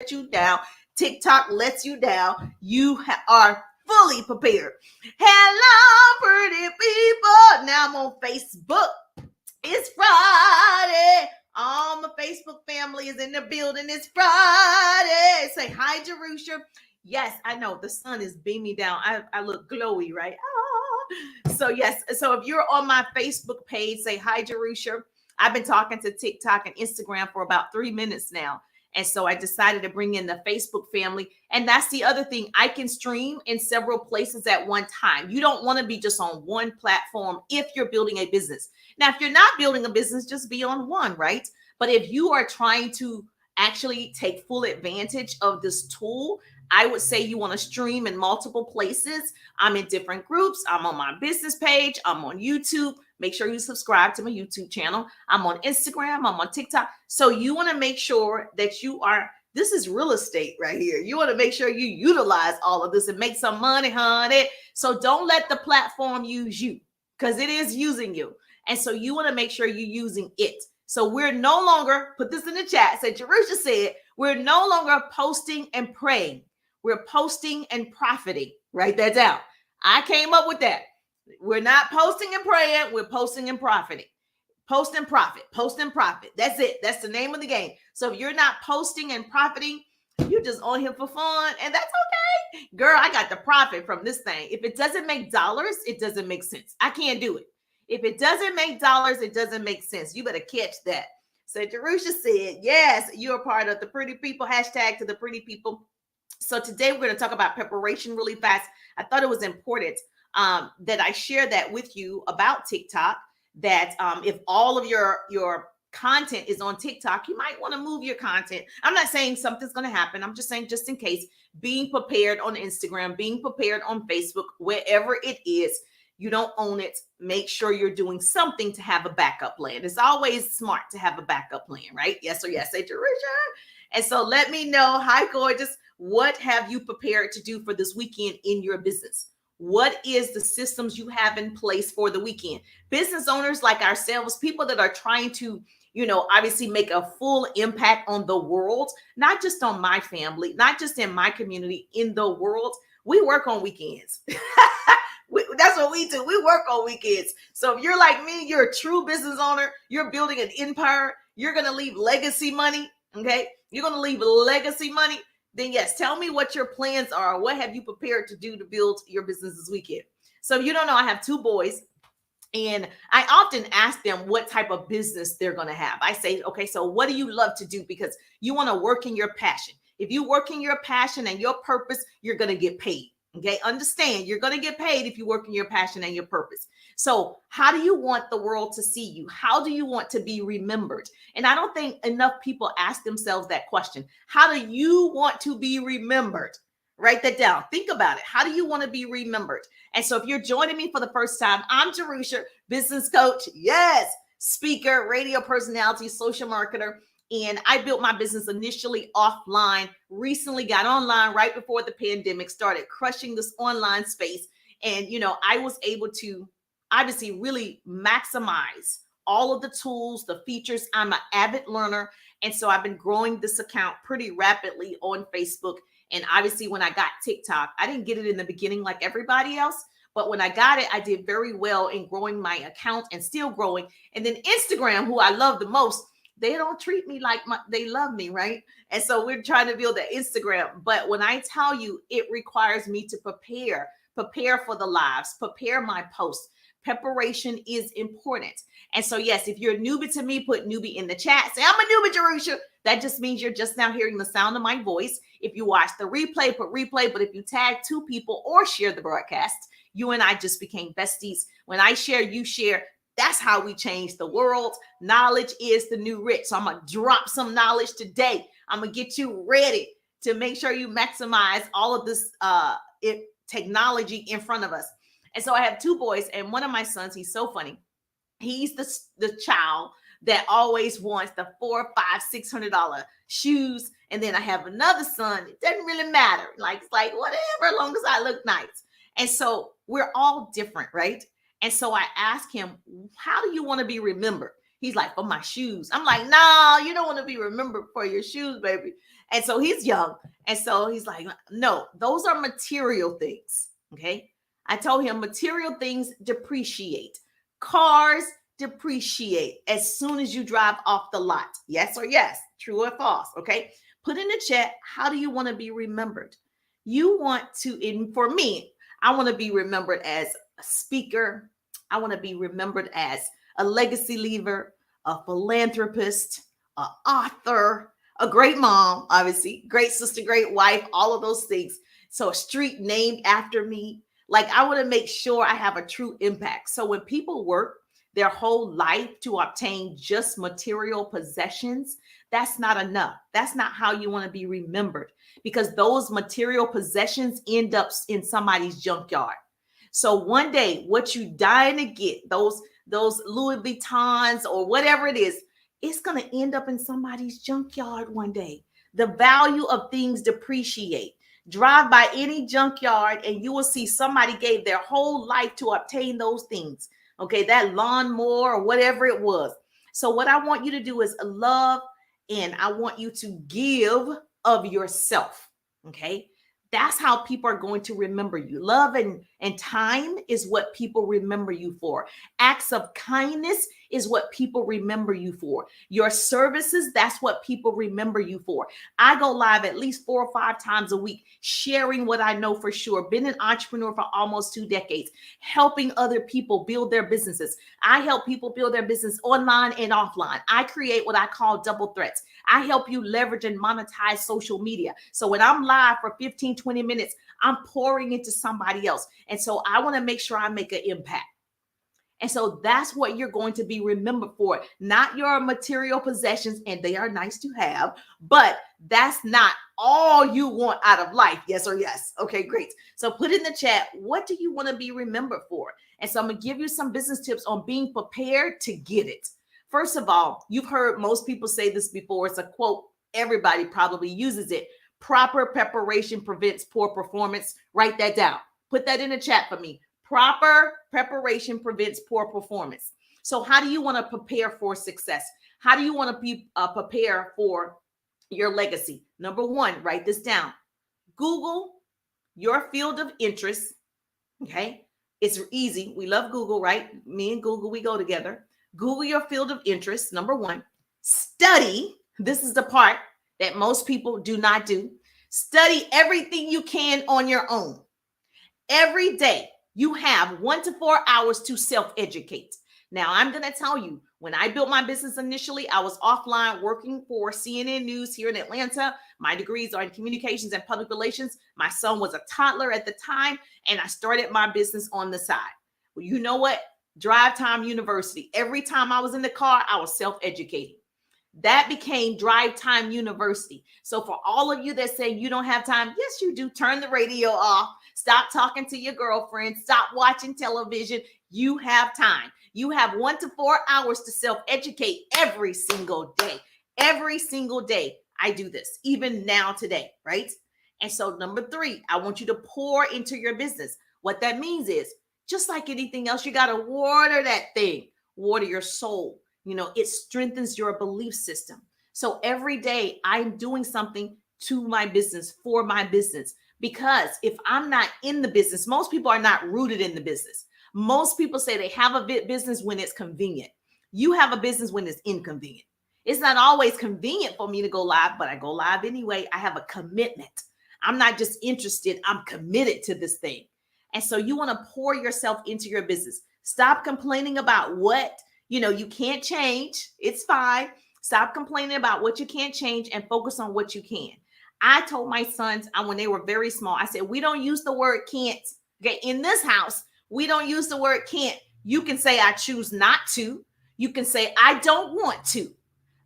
let you down. TikTok lets you down. You are fully prepared. Hello, pretty people. Now I'm on Facebook. It's Friday. All my Facebook family is in the building. It's Friday. Say hi, Jerusha. Yes, I know the sun is beaming down. I look glowy, right? So yes, so if you're on my Facebook page, say hi, Jerusha. I've been talking to TikTok and Instagram for about 3 minutes now. And so I decided to bring in the Facebook family. And that's the other thing. I can stream in several places at one time. You don't want to be just on one platform if you're building a business. Now, if you're not building a business, just be on one, right? But if you are trying to actually take full advantage of this tool, I would say you want to stream in multiple places. I'm in different groups. I'm on my business page. I'm on YouTube. Make sure you subscribe to my YouTube channel. I'm on Instagram. I'm on TikTok. So you want to make sure that you are, this is real estate right here. You want to make sure you utilize all of this and make some money, honey. So don't let the platform use you, because it is using you. And so you want to make sure you're using it. So we're no longer, put this in the chat, said Jerusha said, we're no longer posting and praying. We're posting and profiting. Write that down. I came up with that. We're not posting and praying. We're posting and profiting. Post and profit. Post and profit. That's it. That's the name of the game. So if you're not posting and profiting, you're just on here for fun. And that's okay. Girl, I got the profit from this thing. If it doesn't make dollars, it doesn't make sense. I can't do it. If it doesn't make dollars, it doesn't make sense. You better catch that. So Jerusha said, yes, you're a part of the pretty people. Hashtag to the pretty people. So today we're going to talk about preparation really fast. I thought it was important that I share that with you about TikTok, that if all of your content is on TikTok, you might want to move your content. I'm not saying something's going to happen. I'm just saying, just in case, being prepared on Instagram, being prepared on Facebook, wherever it is, you don't own it. Make sure you're doing something to have a backup plan. It's always smart to have a backup plan, right? Yes or yes, say Jerusha. And so let me know, hi, gorgeous, what have you prepared to do for this weekend in your business? What is the systems you have in place for the weekend? Business owners like ourselves, people that are trying to, obviously make a full impact on the world, not just on my family, not just in my community, in the world. We work on weekends. That's what we do. We work on weekends. So if you're like me, you're a true business owner, you're building an empire, you're going to leave legacy money. Okay. You're going to leave legacy money. Then yes, tell me what your plans are. What have you prepared to do to build your business this weekend? So if you don't know, I have 2 boys, and I often ask them what type of business they're going to have. I say, okay, so what do you love to do? Because you want to work in your passion. If you work in your passion and your purpose, you're going to get paid. Okay. Understand, you're going to get paid if you work in your passion and your purpose. So how do you want the world to see you? How do you want to be remembered? And I don't think enough people ask themselves that question. How do you want to be remembered? Write that down. Think about it. How do you want to be remembered? And so if you're joining me for the first time, I'm Jerusha, business coach. Yes. Speaker, radio personality, social marketer. And I built my business initially offline, recently got online right before the pandemic, started crushing this online space. And, I was able to obviously really maximize all of the tools, the features. I'm an avid learner. And so I've been growing this account pretty rapidly on Facebook. And obviously when I got TikTok, I didn't get it in the beginning like everybody else. But when I got it, I did very well in growing my account and still growing. And then Instagram, who I love the most, they don't treat me like they love me, right? And so we're trying to build that Instagram. But when I tell you, it requires me to prepare for the lives, prepare my posts. Preparation is important. And so, yes, if you're a newbie to me, put newbie in the chat. Say, I'm a newbie, Jerusha. That just means you're just now hearing the sound of my voice. If you watch the replay, put replay. But if you tag 2 people or share the broadcast, you and I just became besties. When I share, you share. That's how we change the world. Knowledge is the new rich. So I'm going to drop some knowledge today. I'm going to get you ready to make sure you maximize all of this technology in front of us. And so I have 2 boys, and one of my sons, he's so funny. He's the child that always wants the $400, $500, $600 shoes. And then I have another son. It doesn't really matter. It's like whatever, as long as I look nice. And so we're all different, right? And so I asked him, how do you want to be remembered? He's like, for my shoes. I'm like, no, you don't want to be remembered for your shoes, baby. And so he's young. And so he's like, no, those are material things. Okay. I told him material things depreciate. Cars depreciate as soon as you drive off the lot. Yes or yes, true or false. Okay. Put in the chat, how do you want to be remembered? You want to, for me, I want to be remembered as a speaker. I want to be remembered as a legacy leaver, a philanthropist, an author, a great mom, obviously, great sister, great wife, all of those things. So a street named after me. Like I want to make sure I have a true impact. So when people work their whole life to obtain just material possessions, that's not enough. That's not how you want to be remembered, because those material possessions end up in somebody's junkyard. So one day, what you dying to get, those Louis Vuittons or whatever it is, it's going to end up in somebody's junkyard one day. The value of things depreciate. Drive by any junkyard and you will see somebody gave their whole life to obtain those things. Okay, that lawnmower or whatever it was. So what I want you to do is love, and I want you to give of yourself. Okay. That's how people are going to remember you. Love and time is what people remember you for. Acts of kindness is what people remember you for. Your services, that's what people remember you for. I go live at least 4 or 5 times a week, sharing what I know for sure. Been an entrepreneur for almost 2 decades, helping other people build their businesses. I help people build their business online and offline. I create what I call double threats. I help you leverage and monetize social media. So when I'm live for 15, 20 minutes, I'm pouring into somebody else. And so I want to make sure I make an impact. And so that's what you're going to be remembered for, not your material possessions. And they are nice to have, but that's not all you want out of life. Yes or yes. Okay, great. So put in the chat, what do you want to be remembered for? And so I'm going to give you some business tips on being prepared to get it. First of all, you've heard most people say this before. It's a quote. Everybody probably uses it. Proper preparation prevents poor performance. Write that down. Put that in the chat for me. Proper preparation prevents poor performance. So how do you want to prepare for success? How do you want to be prepare for your legacy? Number 1, write this down. Google your field of interest. Okay. It's easy. We love Google, right? Me and Google, we go together. Google your field of interest. Number 1, study. This is the part that most people do not do. Study everything you can on your own. Every day you have 1 to 4 hours to self-educate. Now, I'm going to tell you, when I built my business initially, I was offline working for CNN News here in Atlanta. My degrees are in communications and public relations. My son was a toddler at the time, and I started my business on the side. Well, you know what? Drive Time University. Every time I was in the car, I was self-educating. That became Drive Time University. So for all of you that say you don't have time, yes, you do. Turn the radio off. Stop talking to your girlfriend. Stop watching television. You have time. You have 1 to 4 hours to self-educate every single day. Every single day I do this, even now today, right? And so number 3, I want you to pour into your business. What that means is, just like anything else, you got to water that thing, water your soul. You know, it strengthens your belief system. So every day I'm doing something to my business, for my business, because if I'm not in the business, most people are not rooted in the business. Most people say they have a business when it's convenient. You have a business when it's inconvenient. It's not always convenient for me to go live, but I go live anyway. I have a commitment. I'm not just interested. I'm committed to this thing. And so you want to pour yourself into your business. Stop complaining about what, you can't change. It's fine. Stop complaining about what you can't change and focus on what you can. I told my sons when they were very small, I said, we don't use the word can't. Okay. In this house, we don't use the word can't. You can say, I choose not to. You can say, I don't want to.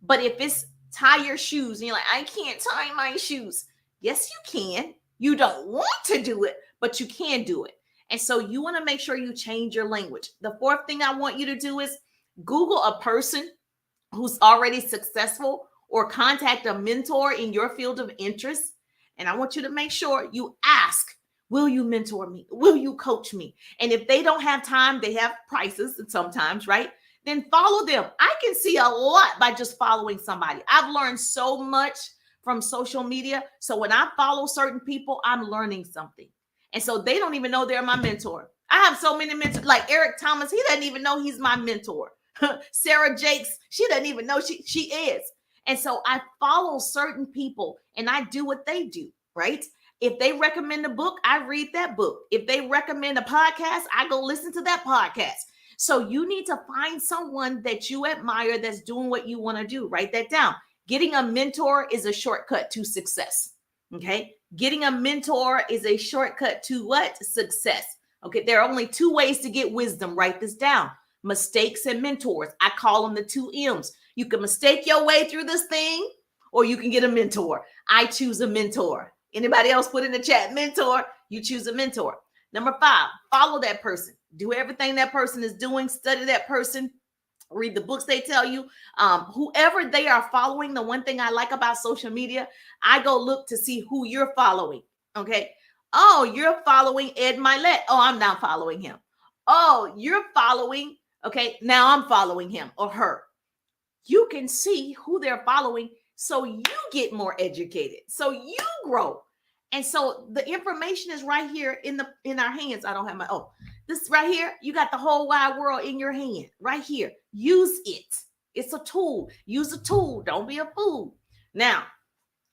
But if it's tie your shoes and you're like, I can't tie my shoes. Yes, you can. You don't want to do it, but you can do it. And so you want to make sure you change your language. The 4th thing I want you to do is Google a person who's already successful or contact a mentor in your field of interest. And I want you to make sure you ask, will you mentor me? Will you coach me? And if they don't have time, they have prices sometimes, right? Then follow them. I can see a lot by just following somebody. I've learned so much from social media. So when I follow certain people, I'm learning something. And so they don't even know they're my mentor. I have so many mentors, like Eric Thomas, he doesn't even know he's my mentor. Sarah Jakes, she doesn't even know she is. And so I follow certain people and I do what they do, right? If they recommend a book, I read that book. If they recommend a podcast, I go listen to that podcast. So you need to find someone that you admire that's doing what you want to do. Write that down. Getting a mentor is a shortcut to success. Okay. Getting a mentor is a shortcut to what? Success. Okay. There are only two ways to get wisdom. Write this down. Mistakes and mentors. I call them the two M's. You can mistake your way through this thing, or you can get a mentor. I choose a mentor. Anybody else put in the chat, mentor? You choose a mentor. Number 5, follow that person. Do everything that person is doing. Study that person. Read the books they tell you. Whoever they are following, the one thing I like about social media, I go look to see who you're following. Okay. Oh, you're following Ed Milet. Oh, I'm not following him. Oh, you're following. Okay. Now I'm following him or her. You can see who they're following so you get more educated, so you grow. And so the information is right here in our hands. I don't have this right here. You got the whole wide world in your hand right here. Use it. It's a tool. Use a tool. Don't be a fool. Now,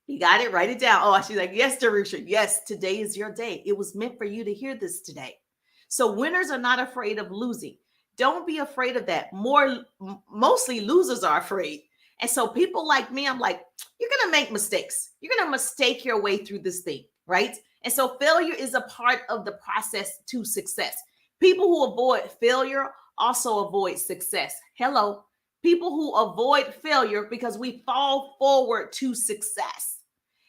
you got it. Write it down. Oh, she's like, yes, Darusha. Yes, today is your day. It was meant for you to hear this today. So winners are not afraid of losing. Don't be afraid of that. Mostly losers are afraid. And so people like me, I'm like, you're going to make mistakes. You're going to mistake your way through this thing, right? And so failure is a part of the process to success. People who avoid failure also avoid success. Hello. People who avoid failure because we fall forward to success.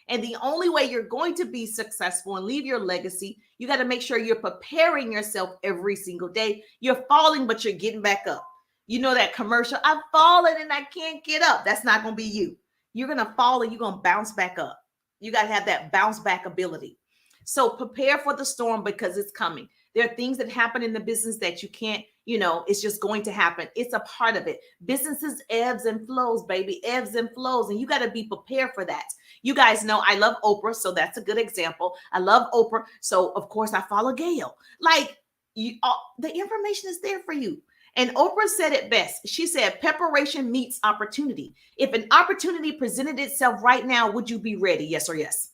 And the only way you're going to be successful and leave your legacy, you got to make sure you're preparing yourself every single day. You're falling, but you're getting back up. You know that commercial, I've fallen and I can't get up. That's not going to be you. You're going to fall and you're going to bounce back up. You got to have that bounce back ability. So prepare for the storm because it's coming. There are things that happen in the business that you can't, it's just going to happen. It's a part of it. Businesses ebbs and flows, baby, ebbs and flows. And you got to be prepared for that. You guys know I love Oprah. So that's a good example. I love Oprah. So of course I follow Gail. Like the information is there for you. And Oprah said it best. She said, preparation meets opportunity. If an opportunity presented itself right now, would you be ready? Yes or yes?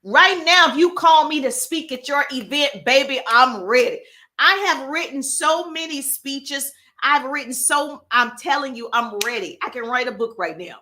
Right now, if you call me to speak at your event, baby, I'm ready. I have written so many speeches. I'm telling you, I'm ready. I can write a book right now.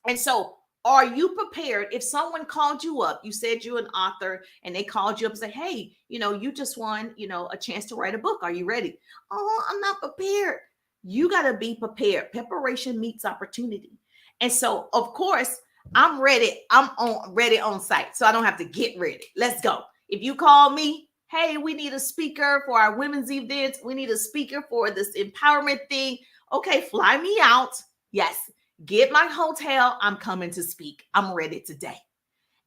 And so are you prepared? If someone called you up, you said you're an author and they called you up and said, hey, you just won, a chance to write a book. Are you ready? Oh, I'm not prepared. You got to be prepared. Preparation meets opportunity. And so, of course, I'm ready. I'm ready on site. So I don't have to get ready. Let's go. If you call me, hey, we need a speaker for our women's events. We need a speaker for this empowerment thing. Okay, fly me out. Yes. Get my hotel. I'm coming to speak. I'm ready today.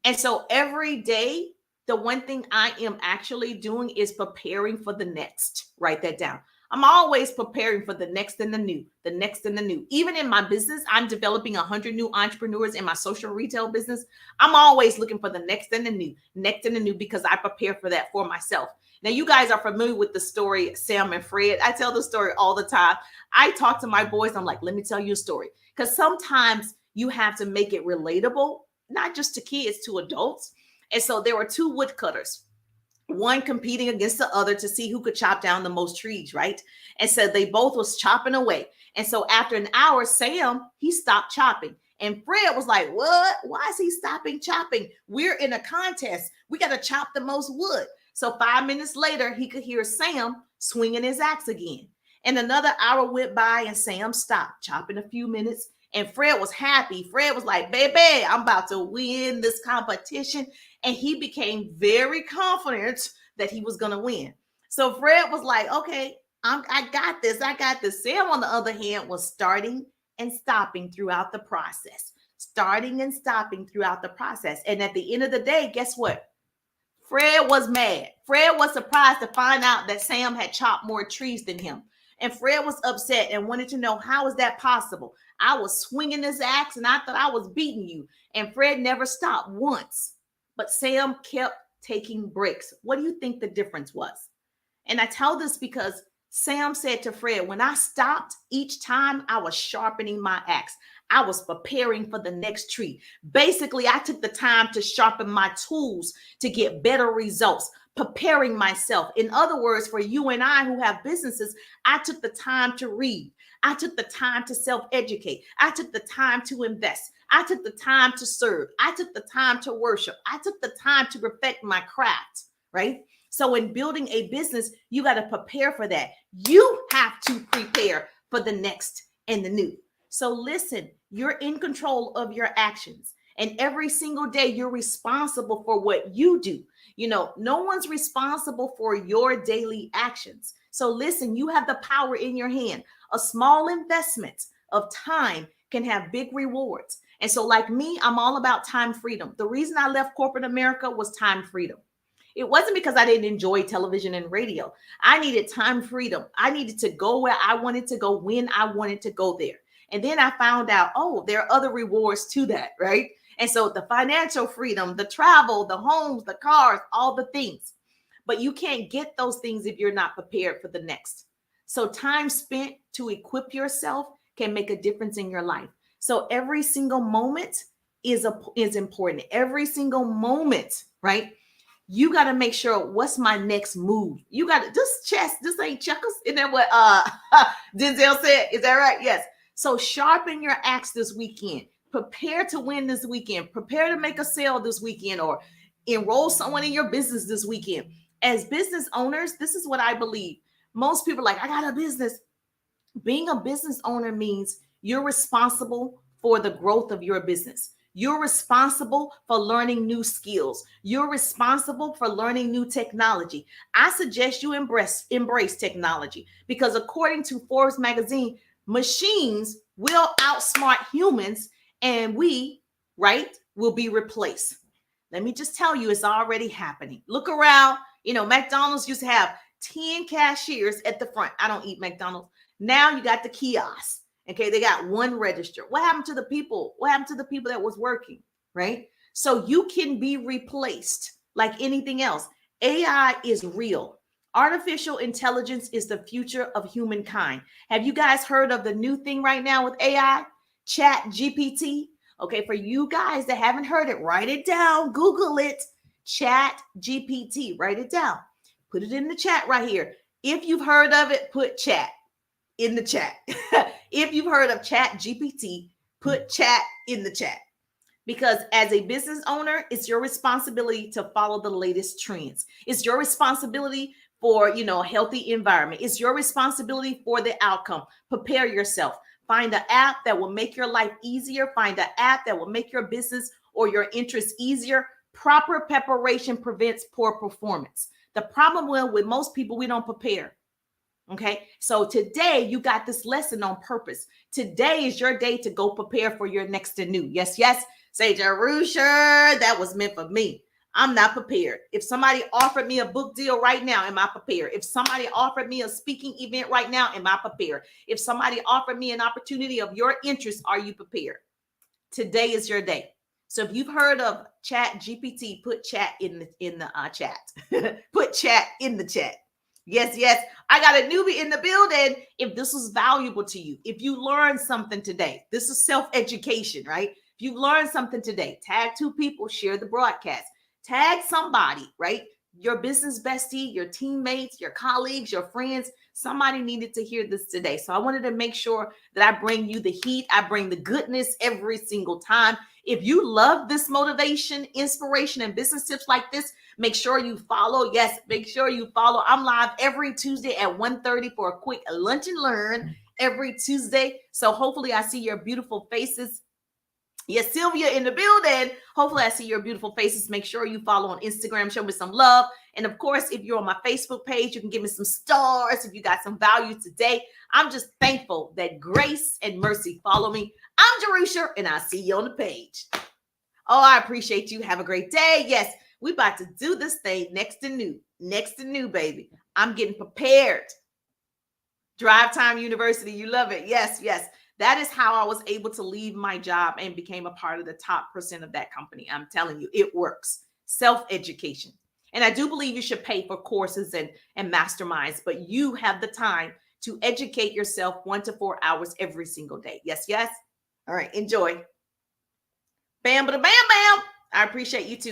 And so every day, the one thing I am actually doing is preparing for the next. Write that down. I'm always preparing for the next and the new, the next and the new. Even in my business, I'm developing 100 new entrepreneurs in my social retail business. I'm always looking for the next and the new, because I prepare for that for myself. Now, you guys are familiar with the story, Sam and Fred. I tell the story all the time. I talk to my boys. I'm like, let me tell you a story. Because sometimes you have to make it relatable, not just to kids, to adults. And so there were two woodcutters, one competing against the other to see who could chop down the most trees, right? And so they both was chopping away. And so after an hour, Sam, he stopped chopping. And Fred was like, what? Why is he stopping chopping? We're in a contest. We got to chop the most wood. So 5 minutes later, he could hear Sam swinging his axe again. And another hour went by and Sam stopped chopping a few minutes. And Fred was happy. Fred was like, baby, I'm about to win this competition. And he became very confident that he was going to win. So Fred was like, okay, I got this. I got this. Sam, on the other hand, was starting and stopping throughout the process. Starting and stopping throughout the process. And at the end of the day, guess what? Fred was mad. Fred was surprised to find out that Sam had chopped more trees than him. And Fred was upset and wanted to know, how is that possible? I was swinging this axe and I thought I was beating you. And Fred never stopped once. But Sam kept taking breaks. What do you think the difference was? And I tell this because Sam said to Fred, when I stopped each time, I was sharpening my axe. I was preparing for the next tree. Basically, I took the time to sharpen my tools to get better results, preparing myself. In other words, for you and I who have businesses, I took the time to read. I took the time to self-educate. I took the time to invest. I took the time to serve. I took the time to worship. I took the time to perfect my craft, right? So in building a business, you got to prepare for that. You have to prepare for the next and the new. So listen, you're in control of your actions. And every single day, you're responsible for what you do. You know, no one's responsible for your daily actions. So listen, you have the power in your hand. A small investment of time can have big rewards. And so like me, I'm all about time freedom. The reason I left corporate America was time freedom. It wasn't because I didn't enjoy television and radio. I needed time freedom. I needed to go where I wanted to go when I wanted to go there. And then I found out, oh, there are other rewards to that, right? And so the financial freedom, the travel, the homes, the cars, all the things. But you can't get those things if you're not prepared for the next. So time spent to equip yourself can make a difference in your life. So every single moment is important. Every single moment, right? You got to make sure, what's my next move? You got to, this ain't checkers. Isn't that what Denzel said? Is that right? Yes. So sharpen your axe this weekend. Prepare to win this weekend. Prepare to make a sale this weekend or enroll someone in your business this weekend. As business owners, this is what I believe. Most people are like, I got a business. Being a business owner means you're responsible for the growth of your business. You're responsible for learning new skills. You're responsible for learning new technology. I suggest you embrace technology because according to Forbes magazine, machines will outsmart humans and we, right, will be replaced. Let me just tell you, it's already happening. Look around. You know, McDonald's used to have 10 cashiers at the front. I don't eat McDonald's. Now you got the kiosks. Okay, they got one register. What happened to the people? What happened to the people that was working, right? So you can be replaced like anything else. AI is real. Artificial intelligence is the future of humankind. Have you guys heard of the new thing right now with AI? Chat GPT. Okay, for you guys that haven't heard it, write it down. Google it. Chat GPT. Write it down. Put it in the chat right here. If you've heard of it, put chat in the chat. If you've heard of Chat GPT, put chat in the chat. Because as a business owner, it's your responsibility to follow the latest trends. It's your responsibility for, a healthy environment. It's your responsibility for the outcome. Prepare yourself. Find an app that will make your life easier. Find an app that will make your business or your interests easier. Proper preparation prevents poor performance. The problem with most people, we don't prepare. Okay, so today you got this lesson on purpose. Today is your day to go prepare for your next and new. Yes, yes. Say, Jerusha, that was meant for me. I'm not prepared. If somebody offered me a book deal right now, am I prepared? If somebody offered me a speaking event right now, am I prepared? If somebody offered me an opportunity of your interest, are you prepared? Today is your day. So if you've heard of Chat GPT, put chat in the chat. Put chat in the chat. Yes, yes. I got a newbie in the building. If this was valuable to you, if you learned something today, this is self-education, right? If you learned something today, tag 2 people, share the broadcast, tag somebody, right? Your business bestie, your teammates, your colleagues, your friends. Somebody needed to hear this today. So I wanted to make sure that I bring you the heat. I bring the goodness every single time. If you love this motivation, inspiration, and business tips like this, make sure you follow. Yes, make sure you follow. I'm live every Tuesday at 1:30 for a quick lunch and learn every Tuesday. So hopefully I see your beautiful faces. Yes, Sylvia in the building. Hopefully I see your beautiful faces. Make sure you follow on Instagram. Show me some love. And of course, if you're on my Facebook page, you can give me some stars if you got some value today. I'm just thankful that grace and mercy follow me. I'm Jerusha, and I'll see you on the page. Oh, I appreciate you. Have a great day. Yes, we about to do this thing next to new, baby. I'm getting prepared. Drive Time University. You love it. Yes, yes. That is how I was able to leave my job and became a part of the top percent of that company. I'm telling you, it works. Self-education. And I do believe you should pay for courses and masterminds, but you have the time to educate yourself 1 to 4 hours every single day. Yes, yes. All right. Enjoy. Bam, bam, bam, bam. I appreciate you too.